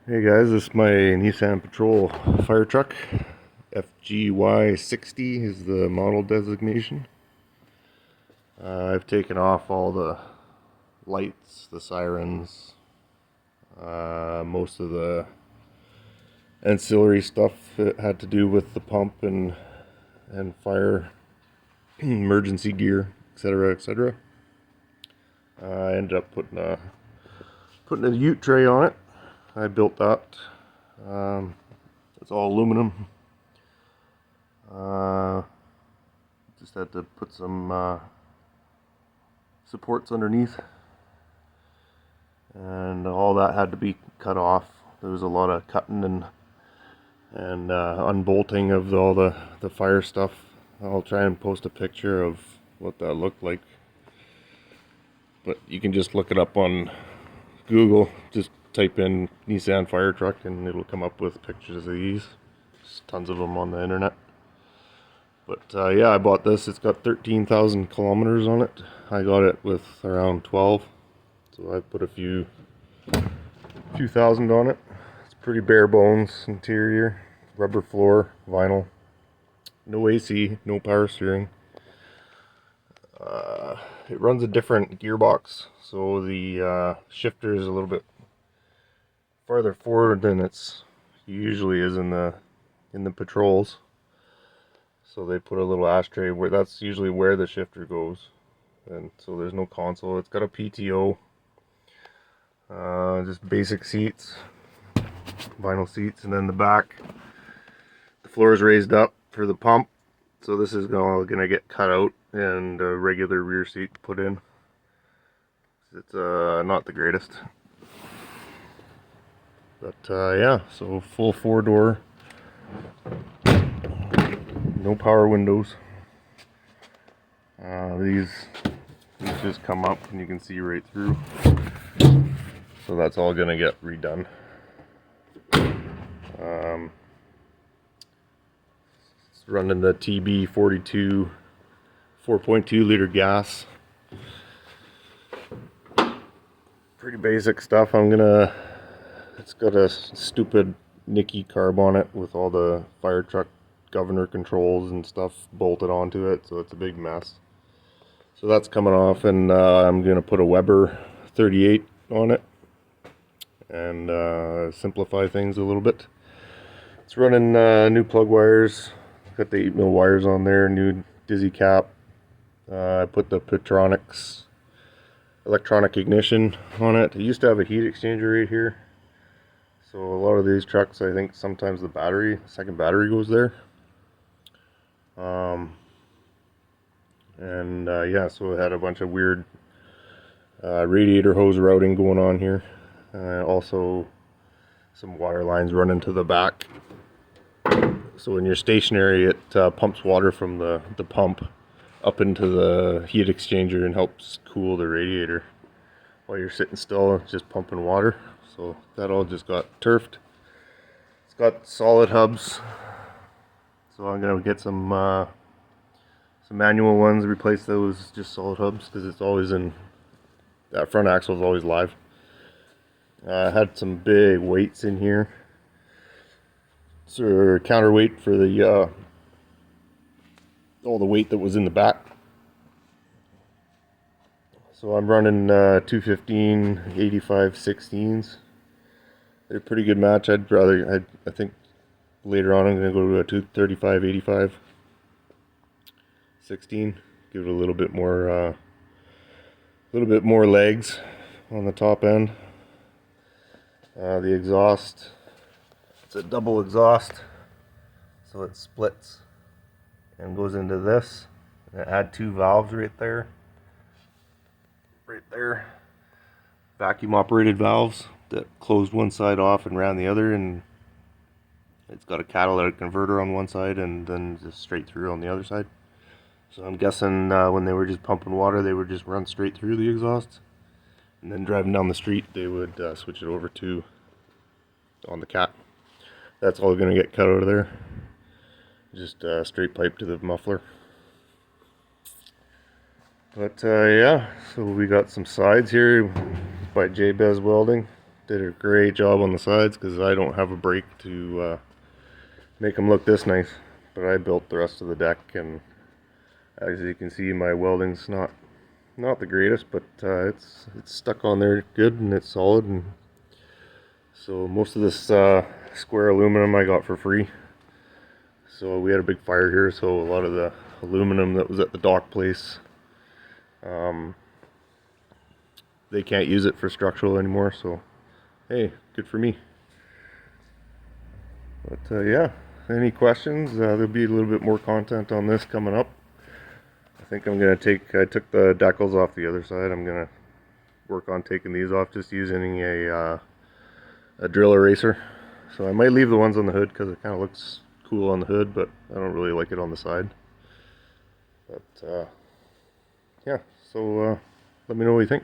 Hey guys, this is my Nissan Patrol fire truck. FGY60 is the model designation. I've taken off all the lights, the sirens, most of the ancillary stuff that had to do with the pump and fire emergency gear, etc., etc. I ended up putting a ute tray on it. I built that. It's all aluminum. Just had to put some supports underneath, and all that had to be cut off. There was a lot of cutting and unbolting of all the fire stuff. I'll try and post a picture of what that looked like, but you can just look it up on Google. Just type in Nissan fire truck and it'll come up with pictures of these. There's tons of them on the internet. But yeah, I bought this. It's got 13,000 kilometers on it. I got it with around 12, so I put a few thousand on it. It's pretty bare bones interior, rubber floor, vinyl, no AC, no power steering. It runs a different gearbox, so the shifter is a little bit farther forward than it's usually is in the patrols. So they put a little ashtray where that's usually where the shifter goes, and so there's no console. It's got a PTO, just basic seats, vinyl seats, and then the back, the floor is raised up for the pump. So this is gonna get cut out and a regular rear seat put in. It's not the greatest, but yeah. So full 4-door. No power windows. These just come up and you can see right through. So that's all gonna get redone. It's running the TB42 4.2 liter gas. Pretty basic stuff. It's got a stupid Nicky carb on it with all the fire truck governor controls and stuff bolted onto it, so it's a big mess. So that's coming off, and I'm gonna put a Weber 38 on it and simplify things a little bit. It's running new plug wires. Got the 8mm wires on there, new dizzy cap. I put the Petronics electronic ignition on it. It used to have a heat exchanger right here, so a lot of these trucks, I think sometimes the second battery goes there. Yeah, so it had a bunch of weird radiator hose routing going on here. Also some wire lines running to the back. So when you're stationary, it pumps water from the pump up into the heat exchanger and helps cool the radiator. While you're sitting still, it's just pumping water. So that all just got turfed. It's got solid hubs. So I'm gonna get some manual ones, replace those just solid hubs, because it's always that front axle is always live. I had some big weights in here, so counterweight for the all the weight that was in the back. So I'm running 215 85 16s. They're a pretty good match. I think later on I'm gonna go to a 235 85 16. Give it a little bit more legs on the top end. The exhaust, it's a double exhaust, so it splits and goes into this. And I add 2 valves right there, vacuum operated valves that closed one side off and ran the other, and it's got a catalytic converter on one side and then just straight through on the other side. So I'm guessing when they were just pumping water, they would just run straight through the exhaust, and then driving down the street they would switch it over to on the cat. That's all going to get cut out of there. Just straight pipe to the muffler. But yeah, so we got some sides here by J-Bez Welding. did a great job on the sides because I don't have a brake to make them look this nice. But I built the rest of the deck, and as you can see, my welding's not the greatest, but it's stuck on there good and it's solid. And so most of this square aluminum I got for free. So we had a big fire here, so a lot of the aluminum that was at the dock place, they can't use it for structural anymore, so hey, good for me. But yeah, any questions? There'll be a little bit more content on this coming up. I think I'm gonna I took the decals off the other side. I'm gonna work on taking these off, just using a drill eraser. So I might leave the ones on the hood because it kind of looks cool on the hood, but I don't really like it on the side. But yeah, so let me know what you think.